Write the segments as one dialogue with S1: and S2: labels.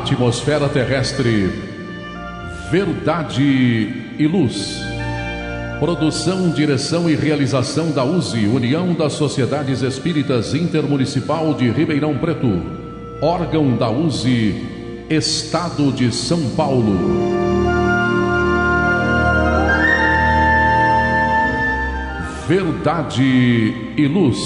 S1: atmosfera terrestre, Verdade e Luz. Produção, direção e realização da USE, União das Sociedades Espíritas Intermunicipal de Ribeirão Preto. Órgão da USE, Estado de São Paulo. Verdade e Luz.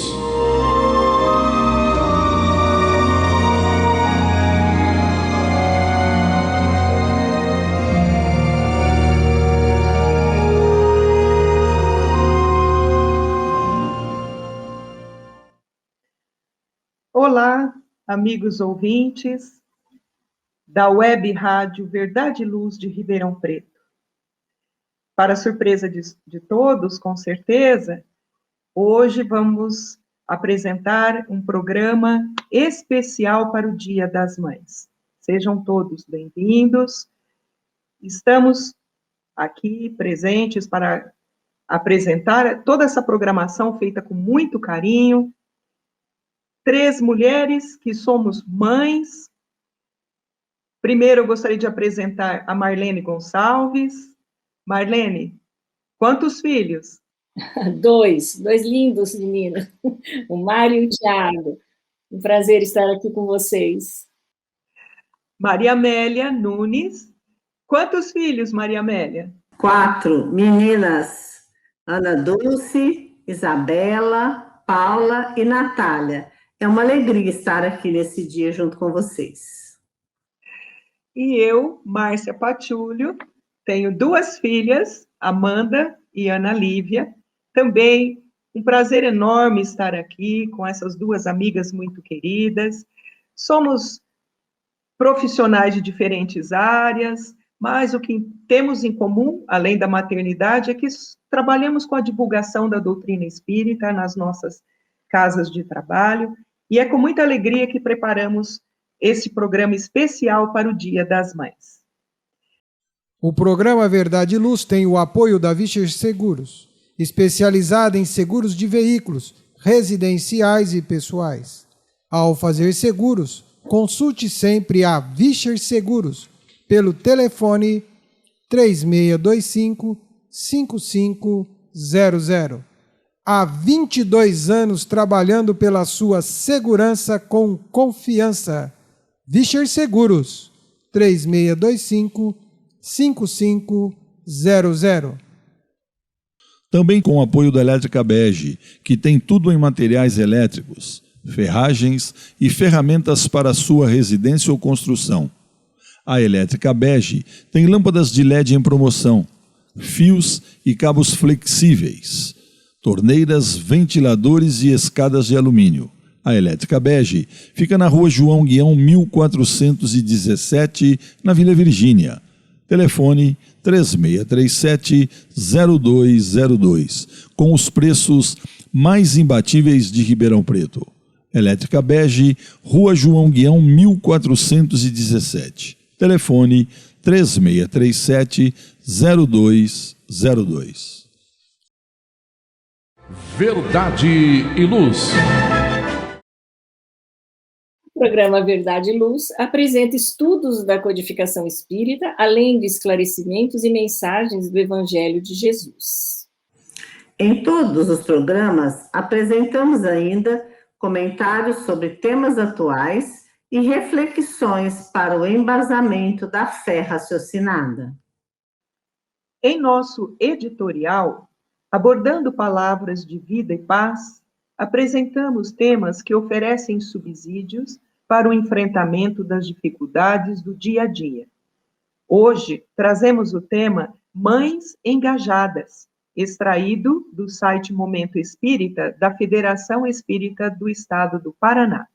S2: Olá, amigos ouvintes da Web Rádio Verdade e Luz de Ribeirão Preto. Para surpresa de todos, com certeza, hoje vamos apresentar um programa especial para o Dia das Mães. Sejam todos bem-vindos. Estamos aqui presentes para apresentar toda essa programação feita com muito carinho. 3 mulheres que somos mães. Primeiro, eu gostaria de apresentar a Marlene Gonçalves. Marlene, quantos filhos?
S3: 2 lindos meninos, o Mário e o Thiago. Um prazer estar aqui com vocês.
S2: Maria Amélia Nunes. Quantos filhos, Maria Amélia?
S4: 4 meninas, Ana Dulce, Isabela, Paula e Natália. É uma alegria estar aqui nesse dia junto com vocês.
S2: E eu, Márcia Patulho, tenho 2 filhas, Amanda e Ana Lívia. Também um prazer enorme estar aqui com essas 2 amigas muito queridas. Somos profissionais de diferentes áreas, mas o que temos em comum, além da maternidade, é que trabalhamos com a divulgação da doutrina espírita nas nossas casas de trabalho, e é com muita alegria que preparamos esse programa especial para o Dia das Mães.
S5: O programa Verdade e Luz tem o apoio da Vischer Seguros, especializada em seguros de veículos, residenciais e pessoais. Ao fazer seguros, consulte sempre a Vischer Seguros pelo telefone 3625-5500. Há 22 anos trabalhando pela sua segurança com confiança. Vischer Seguros, 3625-5500.
S6: Também com o apoio da Elétrica Bege, que tem tudo em materiais elétricos, ferragens e ferramentas para sua residência ou construção. A Elétrica Bege tem lâmpadas de LED em promoção, fios e cabos flexíveis, torneiras, ventiladores e escadas de alumínio. A Elétrica Bege fica na Rua João Guião 1417, na Vila Virgínia. Telefone 3637-0202, com os preços mais imbatíveis de Ribeirão Preto. Elétrica Bege, Rua João Guião 1417. Telefone 3637-0202.
S1: Verdade e Luz.
S3: O programa Verdade e Luz apresenta estudos da codificação espírita, além de esclarecimentos e mensagens do Evangelho de Jesus.
S4: Em todos os programas, apresentamos ainda comentários sobre temas atuais e reflexões para o embasamento da fé raciocinada.
S2: Em nosso editorial, abordando palavras de vida e paz, apresentamos temas que oferecem subsídios para o enfrentamento das dificuldades do dia a dia. Hoje, trazemos o tema Mães Engajadas, extraído do site Momento Espírita da Federação Espírita do Estado do Paraná.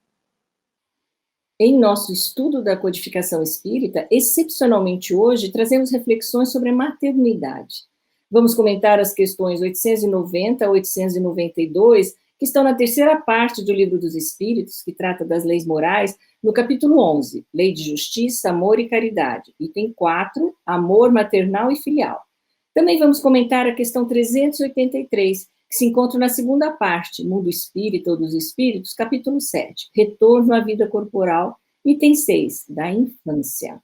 S3: Em nosso estudo da codificação espírita, excepcionalmente hoje, trazemos reflexões sobre a maternidade. Vamos comentar as questões 890 a 892, que estão na terceira parte do Livro dos Espíritos, que trata das leis morais, no capítulo 11, Lei de Justiça, Amor e Caridade, item 4, Amor maternal e filial. Também vamos comentar a questão 383, que se encontra na segunda parte, Mundo Espírita ou dos Espíritos, capítulo 7, Retorno à Vida Corporal, Item 6, da infância.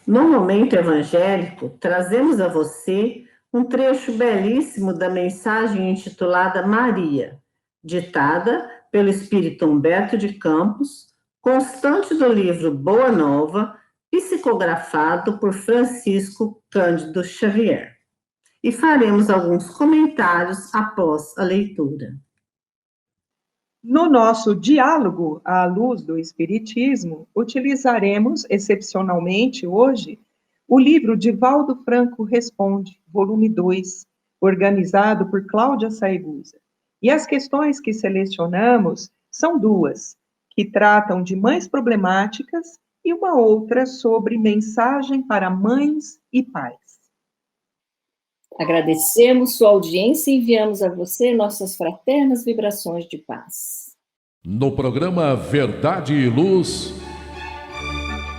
S4: No momento evangélico, trazemos a você um trecho belíssimo da mensagem intitulada Maria, ditada pelo espírito Humberto de Campos, constante do livro Boa Nova, psicografado por Francisco Cândido Xavier. E faremos alguns comentários após a leitura.
S2: No nosso diálogo à luz do Espiritismo, utilizaremos excepcionalmente hoje o livro Divaldo Franco Responde, volume 2, organizado por Cláudia Saegusa. E as questões que selecionamos são duas, que tratam de mães problemáticas e uma outra sobre mensagem para mães e pais.
S3: Agradecemos sua audiência e enviamos a você nossas fraternas vibrações de paz.
S1: No programa Verdade e Luz,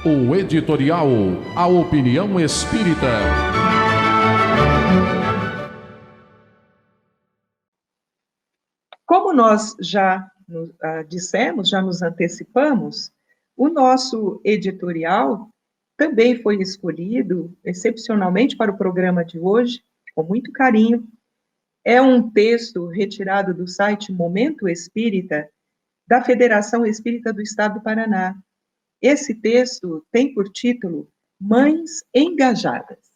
S1: o editorial A Opinião Espírita.
S2: Como nós já dissemos, já nos antecipamos, o nosso editorial também foi escolhido excepcionalmente para o programa de hoje, com muito carinho. É um texto retirado do site Momento Espírita, da Federação Espírita do Estado do Paraná. Esse texto tem por título Mães Engajadas.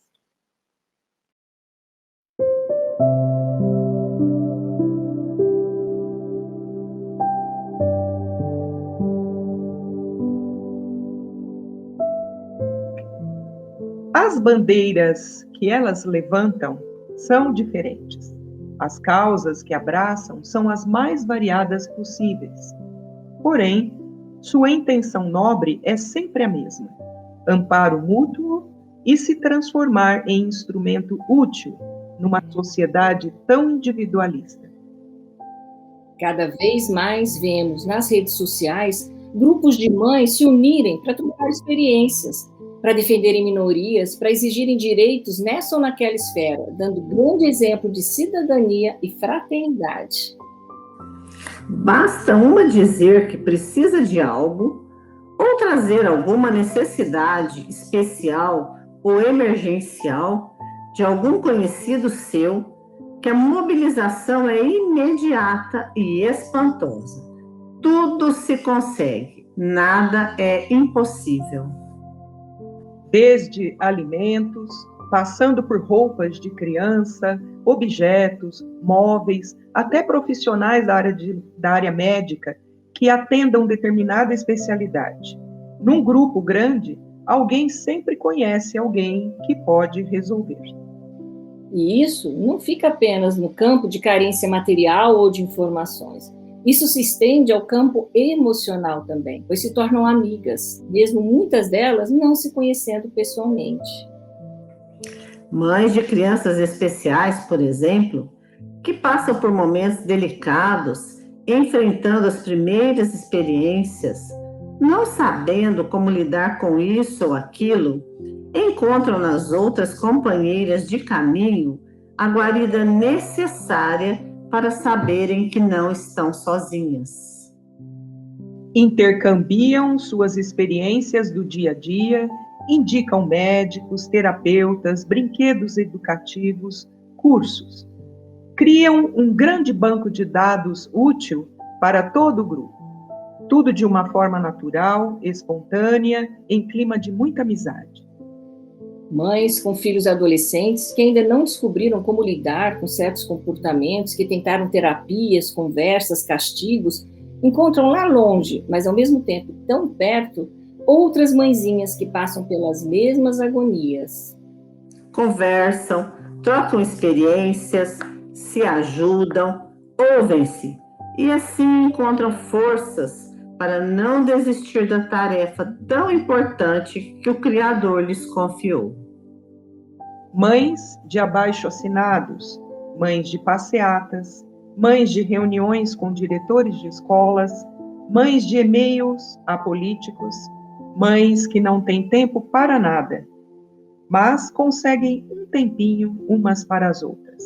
S2: As bandeiras que elas levantam são diferentes. As causas que abraçam são as mais variadas possíveis. Porém, sua intenção nobre é sempre a mesma: amparo mútuo e se transformar em instrumento útil numa sociedade tão individualista.
S3: Cada vez mais vemos nas redes sociais grupos de mães se unirem para trocar experiências, para defenderem minorias, para exigirem direitos nessa ou naquela esfera, dando grande exemplo de cidadania e fraternidade.
S4: Basta uma dizer que precisa de algo ou trazer alguma necessidade especial ou emergencial de algum conhecido seu, que a mobilização é imediata e espantosa. Tudo se consegue, nada é impossível.
S2: Desde alimentos, passando por roupas de criança, objetos, móveis, até profissionais da área médica que atendam determinada especialidade. Num grupo grande, alguém sempre conhece alguém que pode resolver.
S3: E isso não fica apenas no campo de carência material ou de informações. Isso se estende ao campo emocional também, pois se tornam amigas, mesmo muitas delas não se conhecendo pessoalmente.
S4: Mães de crianças especiais, por exemplo, que passam por momentos delicados, enfrentando as primeiras experiências, não sabendo como lidar com isso ou aquilo, encontram nas outras companheiras de caminho a guarida necessária para saberem que não estão sozinhas.
S2: Intercambiam suas experiências do dia a dia, indicam médicos, terapeutas, brinquedos educativos, cursos. Criam um grande banco de dados útil para todo o grupo. Tudo de uma forma natural, espontânea, em clima de muita amizade.
S3: Mães com filhos adolescentes que ainda não descobriram como lidar com certos comportamentos, que tentaram terapias, conversas, castigos, encontram lá longe, mas ao mesmo tempo tão perto, outras mãezinhas que passam pelas mesmas agonias.
S4: Conversam, trocam experiências, se ajudam, ouvem-se e assim encontram forças para não desistir da tarefa tão importante que o Criador lhes confiou.
S2: Mães de abaixo-assinados, mães de passeatas, mães de reuniões com diretores de escolas, mães de e-mails a políticos, mães que não têm tempo para nada, mas conseguem um tempinho umas para as outras.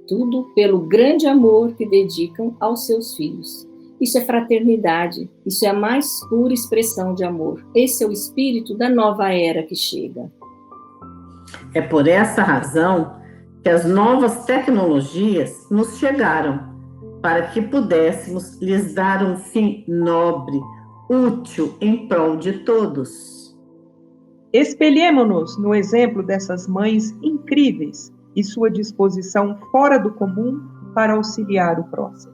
S3: Tudo pelo grande amor que dedicam aos seus filhos. Isso é fraternidade, isso é a mais pura expressão de amor. Esse é o espírito da nova era que chega.
S4: É por essa razão que as novas tecnologias nos chegaram, para que pudéssemos lhes dar um fim nobre, útil em prol de todos.
S2: Espelhemo-nos no exemplo dessas mães incríveis e sua disposição fora do comum para auxiliar o próximo.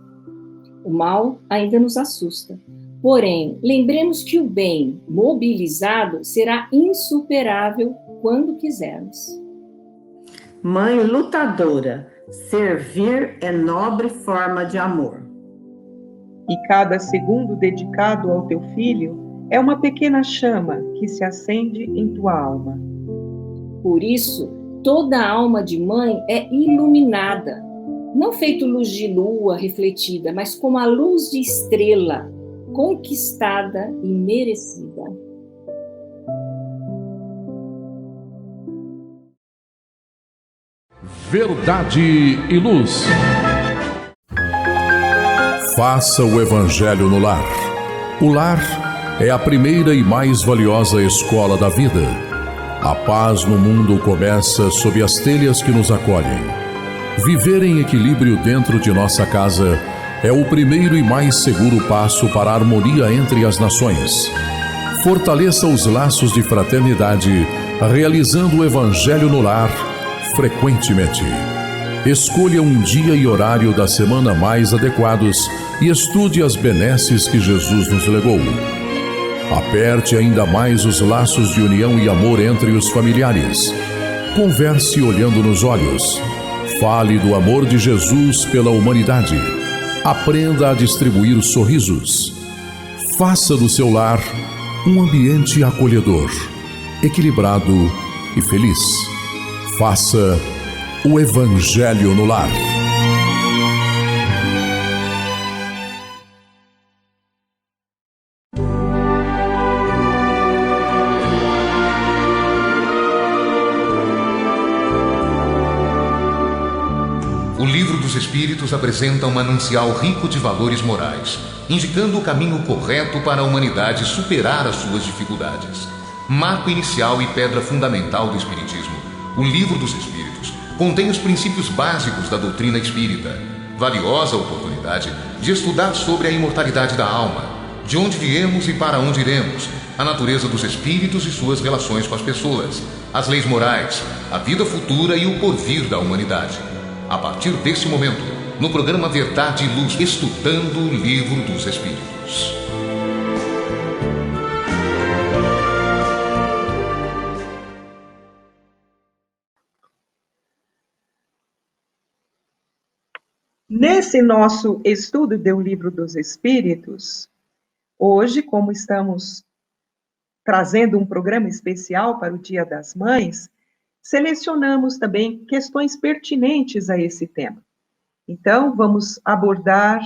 S3: O mal ainda nos assusta. Porém, lembremos que o bem mobilizado será insuperável quando quisermos.
S4: Mãe lutadora, servir é nobre forma de amor.
S2: E cada segundo dedicado ao teu filho é uma pequena chama que se acende em tua alma.
S3: Por isso, toda alma de mãe é iluminada, não feito luz de lua refletida, mas como a luz de estrela, conquistada e merecida.
S1: Verdade e luz. Faça o Evangelho no lar. O lar é a primeira e mais valiosa escola da vida. A paz no mundo começa sob as telhas que nos acolhem. Viver em equilíbrio dentro de nossa casa é o primeiro e mais seguro passo para a harmonia entre as nações. Fortaleça os laços de fraternidade, realizando o Evangelho no lar frequentemente. Escolha um dia e horário da semana mais adequados e estude as benesses que Jesus nos legou. Aperte ainda mais os laços de união e amor entre os familiares. Converse olhando nos olhos. Fale do amor de Jesus pela humanidade. Aprenda a distribuir sorrisos. Faça do seu lar um ambiente acolhedor, equilibrado e feliz. Faça o Evangelho no lar.
S7: O Livro dos Espíritos apresenta um manancial rico de valores morais, indicando o caminho correto para a humanidade superar as suas dificuldades. Marco inicial e pedra fundamental do Espiritismo, o Livro dos Espíritos contém os princípios básicos da doutrina espírita. Valiosa oportunidade de estudar sobre a imortalidade da alma, de onde viemos e para onde iremos, a natureza dos espíritos e suas relações com as pessoas, as leis morais, a vida futura e o porvir da humanidade. A partir desse momento, no programa Verdade e Luz, estudando o Livro dos Espíritos.
S2: Nesse nosso estudo do Livro dos Espíritos, hoje, como estamos trazendo um programa especial para o Dia das Mães, selecionamos também questões pertinentes a esse tema. Então, vamos abordar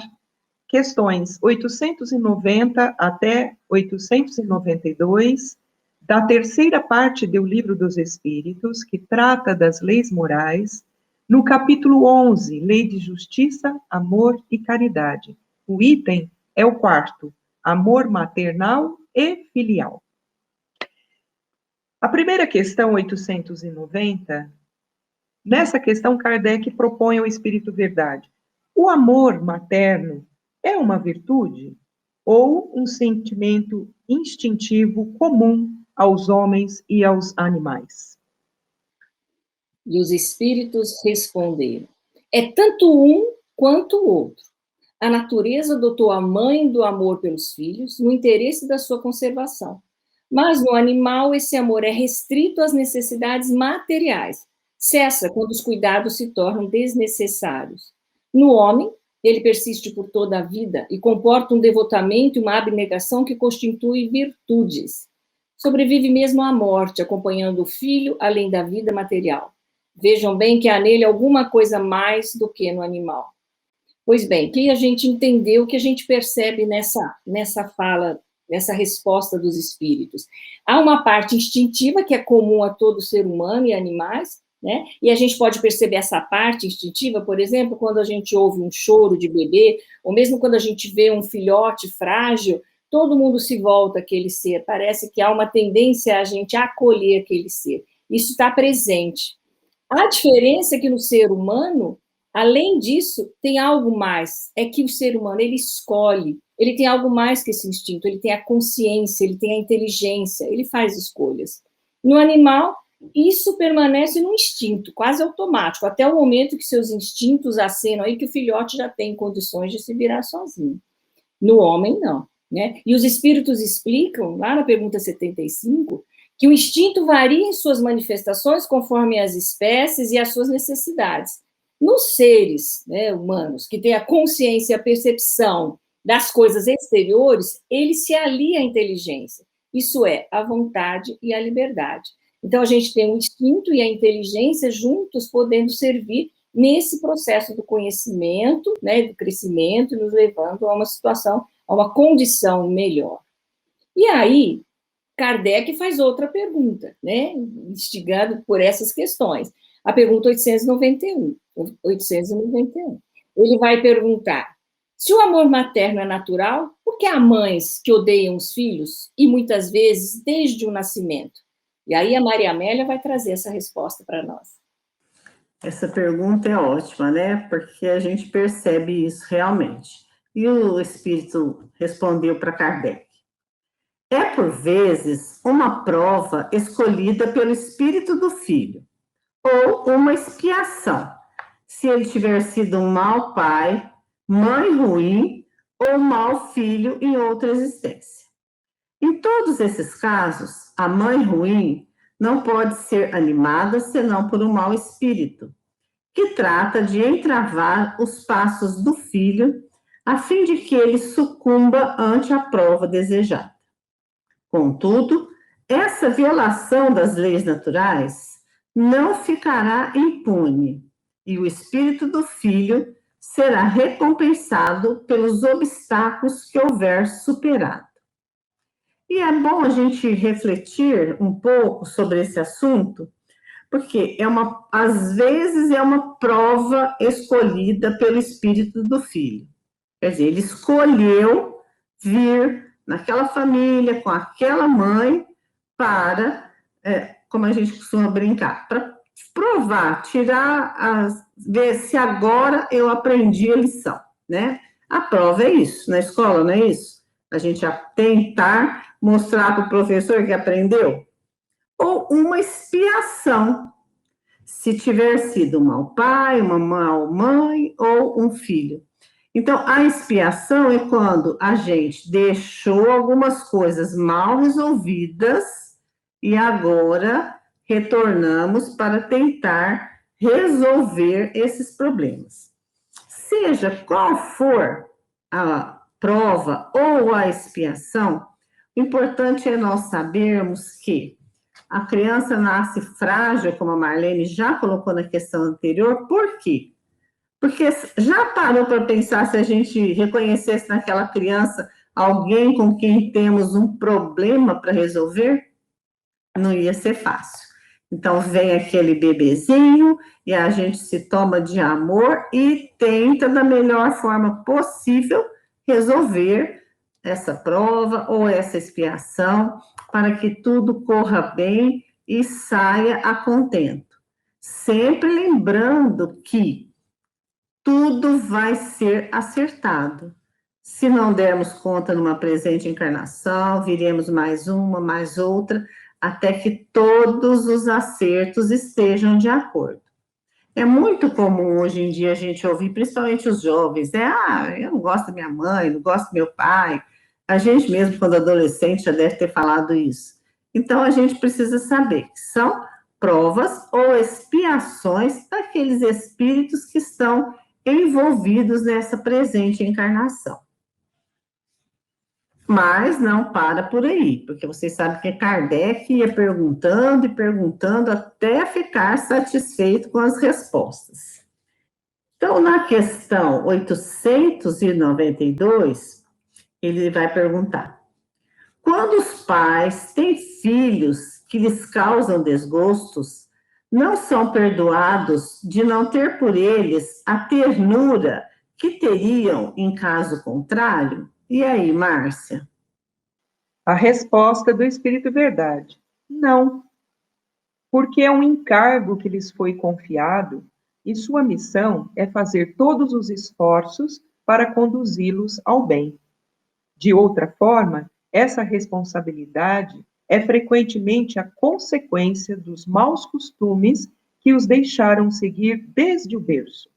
S2: questões 890 até 892, da terceira parte do Livro dos Espíritos, que trata das leis morais, no capítulo 11, Lei de Justiça, Amor e Caridade. O item é o 4º, Amor Maternal e Filial. A primeira questão, 890, nessa questão Kardec propõe ao Espírito Verdade: o amor materno é uma virtude ou um sentimento instintivo comum aos homens e aos animais?
S3: E os espíritos responderam: é tanto um quanto o outro. A natureza dotou a mãe do amor pelos filhos no interesse da sua conservação. Mas no animal, esse amor é restrito às necessidades materiais. Cessa quando os cuidados se tornam desnecessários. No homem, ele persiste por toda a vida e comporta um devotamento e uma abnegação que constitui virtudes. Sobrevive mesmo à morte, acompanhando o filho além da vida material. Vejam bem que há nele alguma coisa mais do que no animal. Pois bem, que a gente entendeu, que a gente percebe nessa fala, nessa resposta dos espíritos. Há uma parte instintiva que é comum a todo ser humano e animais, né? E a gente pode perceber essa parte instintiva, por exemplo, quando a gente ouve um choro de bebê, ou mesmo quando a gente vê um filhote frágil, todo mundo se volta àquele ser, parece que há uma tendência a gente acolher aquele ser. Isso está presente. A diferença é que no ser humano, além disso, tem algo mais, é que o ser humano, ele escolhe, ele tem algo mais que esse instinto, ele tem a consciência, ele tem a inteligência, ele faz escolhas. No animal, isso permanece no instinto, quase automático, até o momento que seus instintos acenam aí que o filhote já tem condições de se virar sozinho. No homem, não, né? E os espíritos explicam, lá na pergunta 75, que o instinto varia em suas manifestações conforme as espécies e as suas necessidades. Nos seres, né, humanos, que têm a consciência e a percepção das coisas exteriores, ele se alia à inteligência, isso é, a vontade e a liberdade. Então, a gente tem o instinto e a inteligência juntos podendo servir nesse processo do conhecimento, né, do crescimento, nos levando a uma situação, a uma condição melhor. E aí, Kardec faz outra pergunta, né, instigado por essas questões. A pergunta 891. Ele vai perguntar: se o amor materno é natural, por que há mães que odeiam os filhos, e muitas vezes desde o nascimento? E aí a Maria Amélia vai trazer essa resposta para nós.
S4: Essa pergunta é ótima, né? Porque a gente percebe isso realmente. E o Espírito respondeu para Kardec: é, por vezes, uma prova escolhida pelo Espírito do Filho, ou uma expiação, se ele tiver sido um mau pai, mãe ruim, ou mau filho em outra existência. Em todos esses casos, a mãe ruim não pode ser animada senão por um mau espírito, que trata de entravar os passos do filho, a fim de que ele sucumba ante a prova desejada. Contudo, essa violação das leis naturais não ficará impune, e o espírito do filho será recompensado pelos obstáculos que houver superado. E é bom a gente refletir um pouco sobre esse assunto, porque às vezes é uma prova escolhida pelo espírito do filho. Quer dizer, ele escolheu vir naquela família, com aquela mãe, para, como a gente costuma brincar, para provar, ver se agora eu aprendi a lição, né? A prova é isso, na escola, não é isso? A gente tentar mostrar para o professor que aprendeu, ou uma expiação, se tiver sido um mau pai, uma mau mãe ou um filho. Então, a expiação é quando a gente deixou algumas coisas mal resolvidas e agora retornamos para tentar resolver esses problemas. Seja qual for a prova ou a expiação, o importante é nós sabermos que a criança nasce frágil, como a Marlene já colocou na questão anterior. Por quê? Porque já parou para pensar se a gente reconhecesse naquela criança alguém com quem temos um problema para resolver? Não ia ser fácil. Então, vem aquele bebezinho e a gente se toma de amor e tenta, da melhor forma possível, resolver essa prova ou essa expiação para que tudo corra bem e saia a contento. Sempre lembrando que tudo vai ser acertado. Se não dermos conta numa presente encarnação, viremos mais uma, mais outra, até que todos os acertos estejam de acordo. É muito comum hoje em dia a gente ouvir, principalmente os jovens, eu não gosto da minha mãe, não gosto do meu pai. A gente mesmo, quando adolescente, já deve ter falado isso. Então, a gente precisa saber que são provas ou expiações daqueles espíritos que estão envolvidos nessa presente encarnação. Mas não para por aí, porque vocês sabem que Kardec ia perguntando e perguntando até ficar satisfeito com as respostas. Então, na questão 892, ele vai perguntar: quando os pais têm filhos que lhes causam desgostos, não são perdoados de não ter por eles a ternura que teriam em caso contrário? E aí, Márcia?
S2: A resposta do Espírito Verdade: não, porque é um encargo que lhes foi confiado e sua missão é fazer todos os esforços para conduzi-los ao bem. De outra forma, essa responsabilidade é frequentemente a consequência dos maus costumes que os deixaram seguir desde o berço.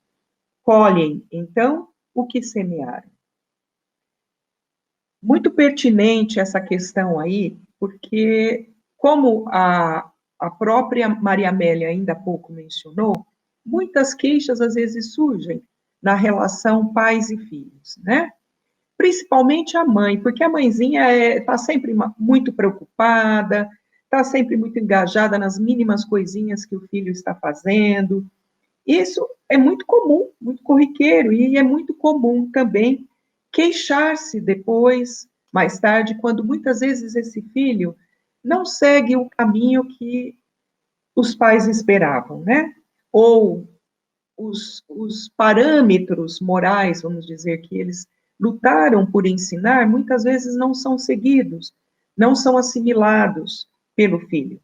S2: Colhem, então, o que semearam. Muito pertinente essa questão aí, porque, como a própria Maria Amélia ainda há pouco mencionou, muitas queixas às vezes surgem na relação pais e filhos, né? Principalmente a mãe, porque a mãezinha está sempre muito preocupada, está sempre muito engajada nas mínimas coisinhas que o filho está fazendo. Isso é muito comum, muito corriqueiro, e é muito comum também queixar-se depois, mais tarde, quando muitas vezes esse filho não segue o caminho que os pais esperavam, né? Ou os parâmetros morais, vamos dizer, que eles lutaram por ensinar, muitas vezes não são seguidos, não são assimilados pelo filho.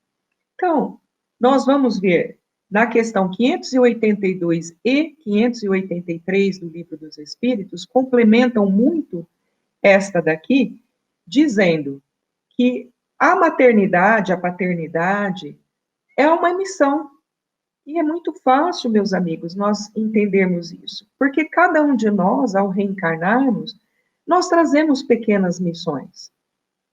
S2: Então, nós vamos ver na questão 582 e 583 do Livro dos Espíritos, complementam muito esta daqui, dizendo que a maternidade, a paternidade, é uma missão. E é muito fácil, meus amigos, nós entendermos isso, porque cada um de nós, ao reencarnarmos, nós trazemos pequenas missões.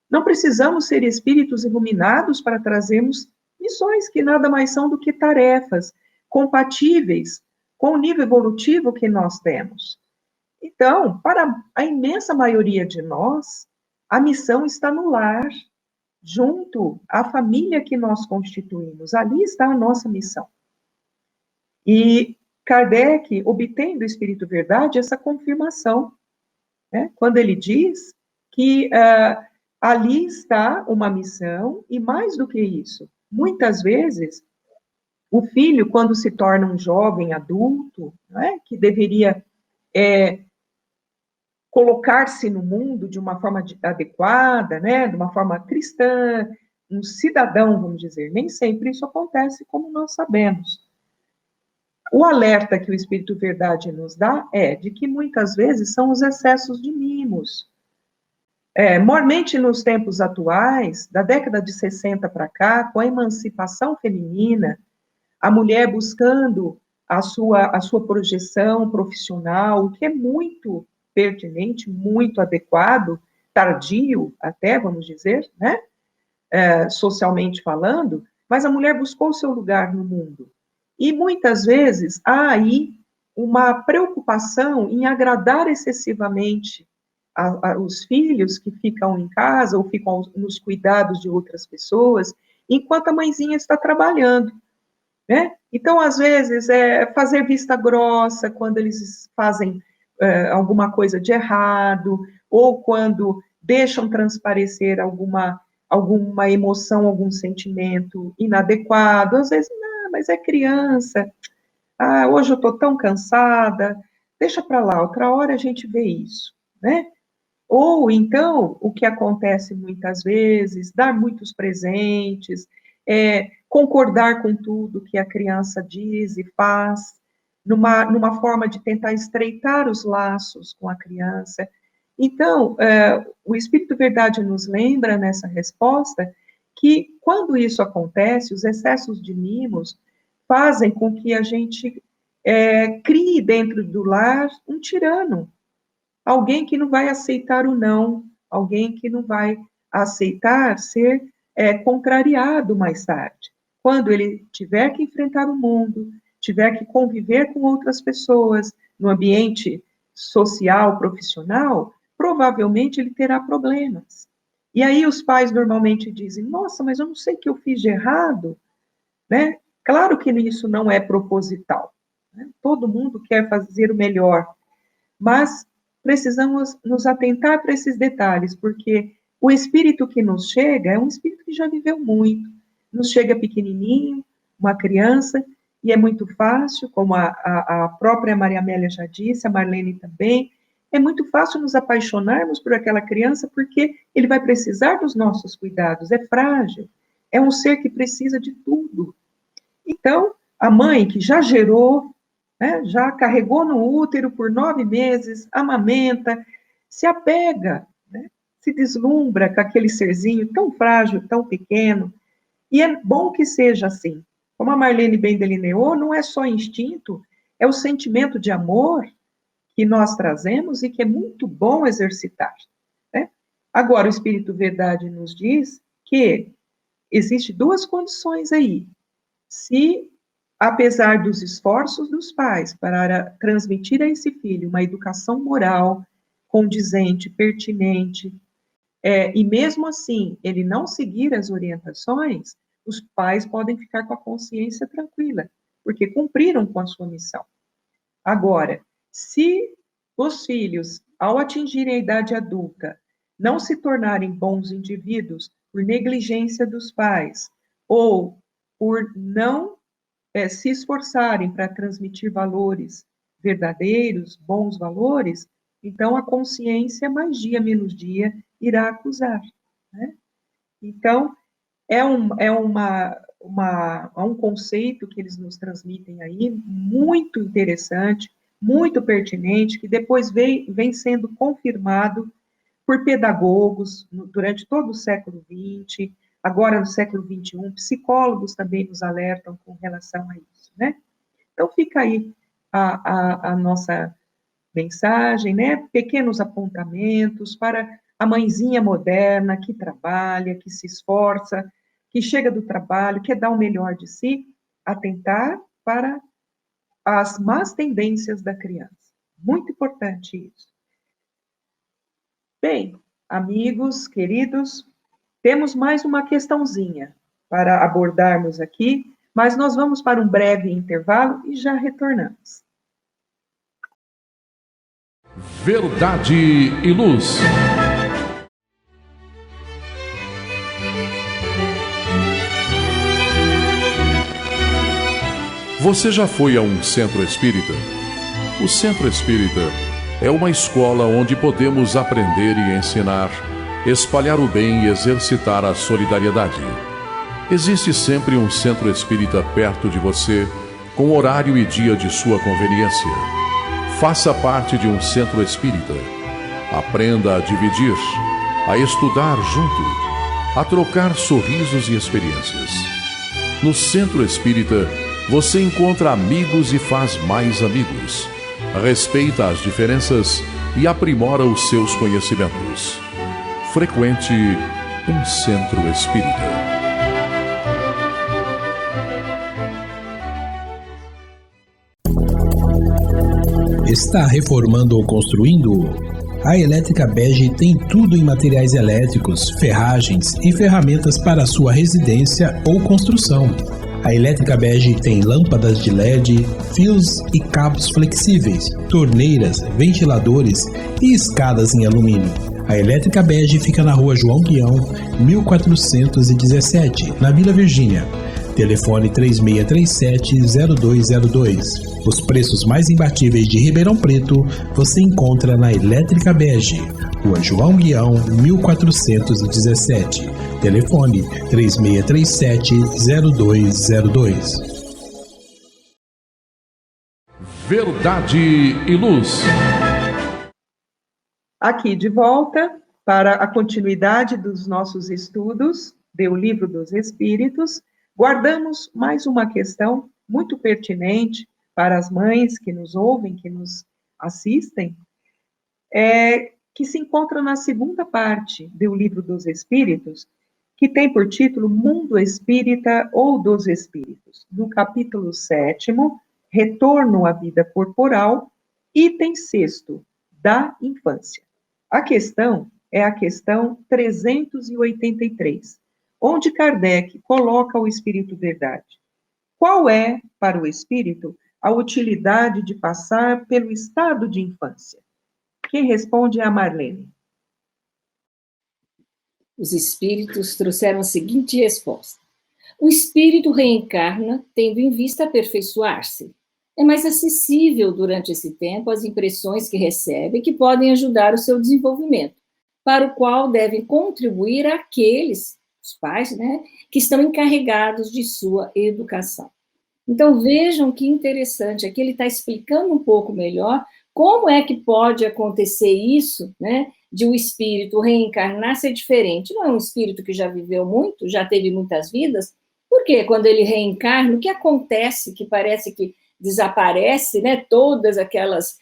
S2: Não precisamos ser espíritos iluminados para trazermos missões que nada mais são do que tarefas compatíveis com o nível evolutivo que nós temos. Então, para a imensa maioria de nós, a missão está no lar, junto à família que nós constituímos. Ali está a nossa missão. E Kardec obtém do Espírito Verdade essa confirmação, né? Quando ele diz que ali está uma missão, e mais do que isso, muitas vezes, o filho, quando se torna um jovem adulto, né, que deveria colocar-se no mundo de uma forma adequada, né, de uma forma cristã, um cidadão, vamos dizer, nem sempre isso acontece, como nós sabemos. O alerta que o Espírito Verdade nos dá é de que muitas vezes são os excessos de mimos. Mormente nos tempos atuais, da década de 60 para cá, com a emancipação feminina, a mulher buscando a sua projeção profissional, o que é muito pertinente, muito adequado, tardio até, vamos dizer, né? Socialmente falando, mas a mulher buscou seu lugar no mundo. E muitas vezes há aí uma preocupação em agradar excessivamente os filhos que ficam em casa ou ficam nos cuidados de outras pessoas, enquanto a mãezinha está trabalhando, né? Então, às vezes, fazer vista grossa quando eles fazem alguma coisa de errado, ou quando deixam transparecer alguma emoção, algum sentimento inadequado, às vezes, não, mas é criança, hoje eu estou tão cansada, deixa para lá, outra hora a gente vê isso, né? Ou, então, o que acontece muitas vezes, dar muitos presentes, concordar com tudo que a criança diz e faz, numa forma de tentar estreitar os laços com a criança. Então, o Espírito Verdade nos lembra, nessa resposta, que quando isso acontece, os excessos de mimos fazem com que a gente crie dentro do lar um tirano, alguém que não vai aceitar o não, alguém que não vai aceitar ser contrariado mais tarde. Quando ele tiver que enfrentar o mundo, tiver que conviver com outras pessoas, no ambiente social, profissional, provavelmente ele terá problemas. E aí os pais normalmente dizem, nossa, mas eu não sei o que eu fiz de errado, né? Claro que isso não é proposital, né? Todo mundo quer fazer o melhor, mas precisamos nos atentar para esses detalhes, porque o espírito que nos chega é um espírito que já viveu muito, nos chega pequenininho, uma criança, e é muito fácil, como a própria Maria Amélia já disse, a Marlene também, é muito fácil nos apaixonarmos por aquela criança, porque ele vai precisar dos nossos cuidados, é frágil, é um ser que precisa de tudo. Então, a mãe que já gerou, né, já carregou no útero por 9 meses, amamenta, se apega, né, se deslumbra com aquele serzinho tão frágil, tão pequeno, e é bom que seja assim. Como a Marlene bem delineou, não é só instinto, é o sentimento de amor que nós trazemos e que é muito bom exercitar, né? Agora, o Espírito Verdade nos diz que existem 2 condições aí. Se, apesar dos esforços dos pais para transmitir a esse filho uma educação moral, condizente, pertinente, e mesmo assim ele não seguir as orientações, os pais podem ficar com a consciência tranquila, porque cumpriram com a sua missão. Agora, se os filhos, ao atingirem a idade adulta, não se tornarem bons indivíduos por negligência dos pais, ou por não se esforçarem para transmitir valores verdadeiros, bons valores, então a consciência, mais dia menos dia, irá acusar, né? Então, é um conceito que eles nos transmitem aí, muito interessante, muito pertinente, que depois vem sendo confirmado por pedagogos durante todo o século XX, agora no século XXI, psicólogos também nos alertam com relação a isso, né? Então, fica aí a nossa mensagem, né? Pequenos apontamentos para a mãezinha moderna que trabalha, que se esforça, que chega do trabalho, quer dar o melhor de si, atentar para as más tendências da criança. Muito importante isso. Bem, amigos, queridos, temos mais uma questãozinha para abordarmos aqui, mas nós vamos para um breve intervalo e já retornamos.
S1: Verdade e Luz. Você já foi a um centro espírita? O centro espírita é uma escola onde podemos aprender e ensinar, espalhar o bem e exercitar a solidariedade. Existe sempre um centro espírita perto de você, com horário e dia de sua conveniência. Faça parte de um centro espírita. Aprenda a dividir, a estudar junto, a trocar sorrisos e experiências. No centro espírita, você encontra amigos e faz mais amigos. Respeita as diferenças e aprimora os seus conhecimentos. Frequente um centro espírita.
S8: Está reformando ou construindo? A Elétrica Bege tem tudo em materiais elétricos, ferragens e ferramentas para sua residência ou construção. A Elétrica Bege tem lâmpadas de LED, fios e cabos flexíveis, torneiras, ventiladores e escadas em alumínio. A Elétrica Bege fica na rua João Guião, 1417, na Vila Virgínia. Telefone 3637-0202. Os preços mais imbatíveis de Ribeirão Preto você encontra na Elétrica Bege, Rua João Guião, 1417. Telefone 3637-0202.
S1: Verdade e Luz.
S2: Aqui de volta para a continuidade dos nossos estudos do Livro dos Espíritos, guardamos mais uma questão muito pertinente para as mães que nos ouvem, que nos assistem, que se encontra na segunda parte do Livro dos Espíritos, que tem por título Mundo Espírita ou dos Espíritos, no capítulo 7º, Retorno à Vida Corporal, item 6º, da infância. A questão é a questão 383, onde Kardec coloca o Espírito Verdade. Qual é, para o Espírito, a utilidade de passar pelo estado de infância? Quem responde é a Marlene.
S3: Os Espíritos trouxeram a seguinte resposta. O espírito reencarna tendo em vista aperfeiçoar-se. É mais acessível durante esse tempo às impressões que recebe, que podem ajudar o seu desenvolvimento, para o qual devem contribuir aqueles, os pais, né, que estão encarregados de sua educação. Então, vejam que interessante, aqui ele está explicando um pouco melhor como é que pode acontecer isso, né, de um espírito reencarnar ser diferente. Não é um espírito que já viveu muito, já teve muitas vidas, porque quando ele reencarna, o que acontece que parece que desaparece, né, todas aquelas,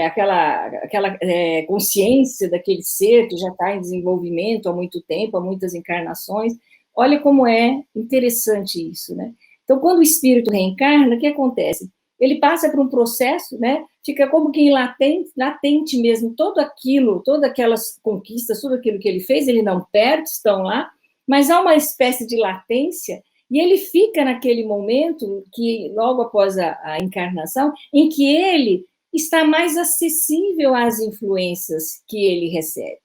S3: aquela consciência daquele ser que já está em desenvolvimento há muito tempo, há muitas encarnações. Olha como é interessante isso, né? Então, quando o espírito reencarna, o que acontece? Ele passa por um processo, né? Fica como que latente mesmo, tudo aquilo, todas aquelas conquistas, tudo aquilo que ele fez, ele não perde, estão lá, mas há uma espécie de latência, e ele fica naquele momento, que logo após a encarnação, em que ele está mais acessível às influências que ele recebe.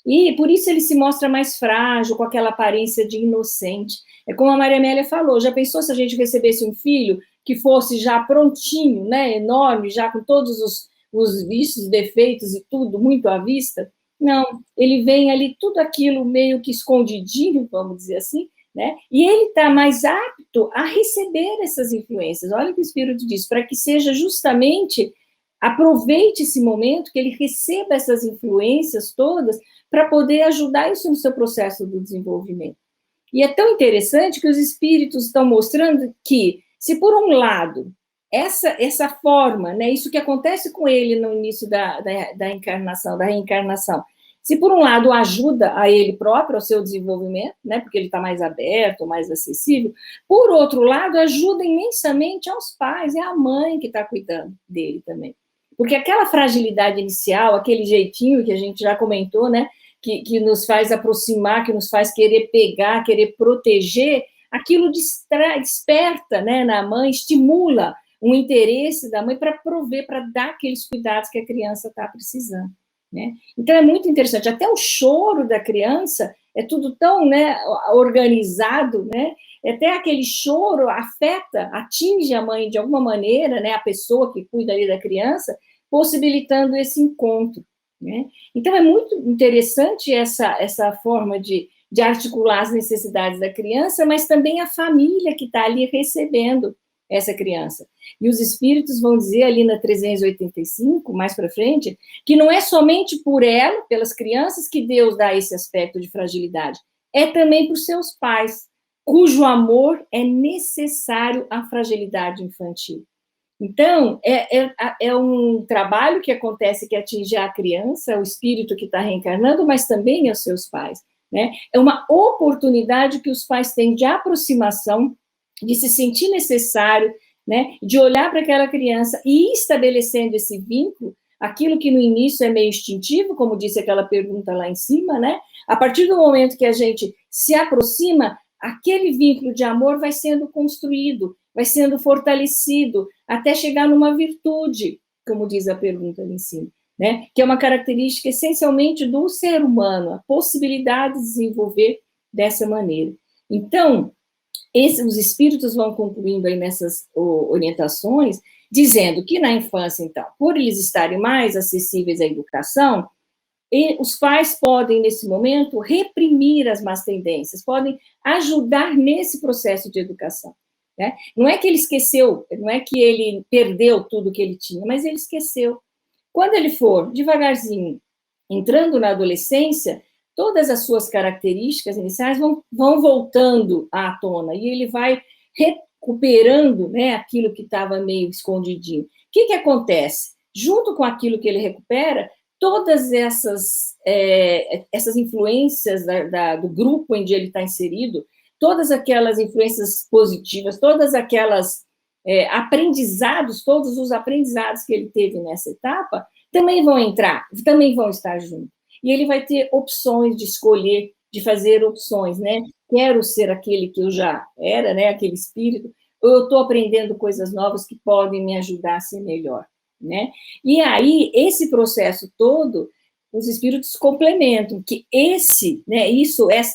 S3: E por isso ele se mostra mais frágil, com aquela aparência de inocente. É como a Maria Amélia falou, já pensou se a gente recebesse um filho que fosse já prontinho, né, enorme, já com todos os vícios, defeitos e tudo muito à vista? Não, ele vem ali, tudo aquilo meio que escondidinho, vamos dizer assim, né? E ele está mais apto a receber essas influências. Olha o que o Espírito diz, para que seja justamente, aproveite esse momento, que ele receba essas influências todas, para poder ajudar isso no seu processo do desenvolvimento. E é tão interessante que os espíritos estão mostrando que, se por um lado, essa forma, né, isso que acontece com ele no início da encarnação, da reencarnação, se por um lado ajuda a ele próprio, ao seu desenvolvimento, né, porque ele está mais aberto, mais acessível, por outro lado, ajuda imensamente aos pais, é a mãe que está cuidando dele também. Porque aquela fragilidade inicial, aquele jeitinho que a gente já comentou, né, que nos faz aproximar, que nos faz querer pegar, querer proteger, aquilo desperta, né, na mãe, estimula um interesse da mãe para prover, para dar aqueles cuidados que a criança está precisando, né? Então, é muito interessante. Até o choro da criança é tudo tão, né, organizado, né? Até aquele choro afeta, atinge a mãe de alguma maneira, né, a pessoa que cuida ali da criança, possibilitando esse encontro, né? Então, é muito interessante essa forma de articular as necessidades da criança, mas também a família que está ali recebendo essa criança. E os espíritos vão dizer ali na 385, mais para frente, que não é somente por ela, pelas crianças, que Deus dá esse aspecto de fragilidade, é também para os seus pais, cujo amor é necessário à fragilidade infantil. Então, é um trabalho que acontece, que atinge a criança, o espírito que está reencarnando, mas também aos seus pais, né? É uma oportunidade que os pais têm de aproximação, de se sentir necessário, né, de olhar para aquela criança e ir estabelecendo esse vínculo, aquilo que no início é meio instintivo, como disse aquela pergunta lá em cima, né? A partir do momento que a gente se aproxima, aquele vínculo de amor vai sendo construído, vai sendo fortalecido, até chegar numa virtude, como diz a pergunta ali em cima, né? Que é uma característica essencialmente do ser humano, a possibilidade de desenvolver dessa maneira. Então, os espíritos vão concluindo aí nessas orientações, dizendo que na infância, então, por eles estarem mais acessíveis à educação, os pais podem, nesse momento, reprimir as más tendências, podem ajudar nesse processo de educação, né? Não é que ele esqueceu, não é que ele perdeu tudo que ele tinha, mas ele esqueceu. Quando ele for, devagarzinho, entrando na adolescência, todas as suas características iniciais vão voltando à tona, e ele vai recuperando, né, aquilo que estava meio escondidinho. O que acontece? Junto com aquilo que ele recupera, todas essas influências do grupo onde ele está inserido, todas aquelas influências positivas, todas aquelas aprendizados, todos os aprendizados que ele teve nessa etapa, também vão entrar, também vão estar juntos. E ele vai ter opções de escolher, de fazer opções, né? Quero ser aquele que eu já era, né? Aquele espírito, ou eu estou aprendendo coisas novas que podem me ajudar a ser melhor, né? E aí, esse processo todo os espíritos complementam, que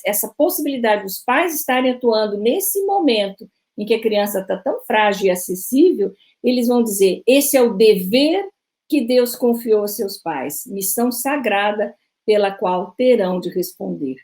S3: essa possibilidade dos pais estarem atuando nesse momento em que a criança está tão frágil e acessível, eles vão dizer, esse é o dever que Deus confiou aos seus pais, missão sagrada pela qual terão de responder.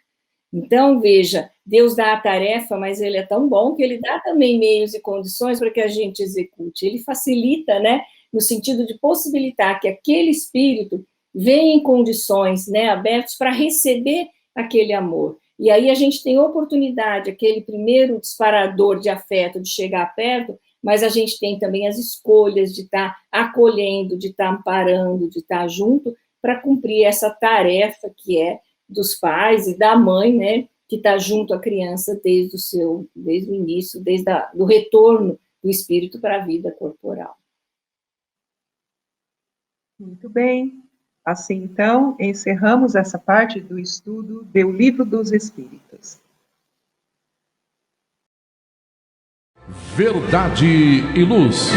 S3: Então, veja, Deus dá a tarefa, mas ele é tão bom que ele dá também meios e condições para que a gente execute. Ele facilita, né, no sentido de possibilitar que aquele espírito venha em condições, né, abertas para receber aquele amor. E aí a gente tem oportunidade, aquele primeiro disparador de afeto, de chegar perto, mas a gente tem também as escolhas de estar acolhendo, de estar amparando, de estar junto, para cumprir essa tarefa que é dos pais e da mãe, né, que está junto à criança desde o início, do retorno do espírito para a vida corporal.
S2: Muito bem. Assim, então, encerramos essa parte do estudo do Livro dos Espíritos.
S1: Verdade e Luz.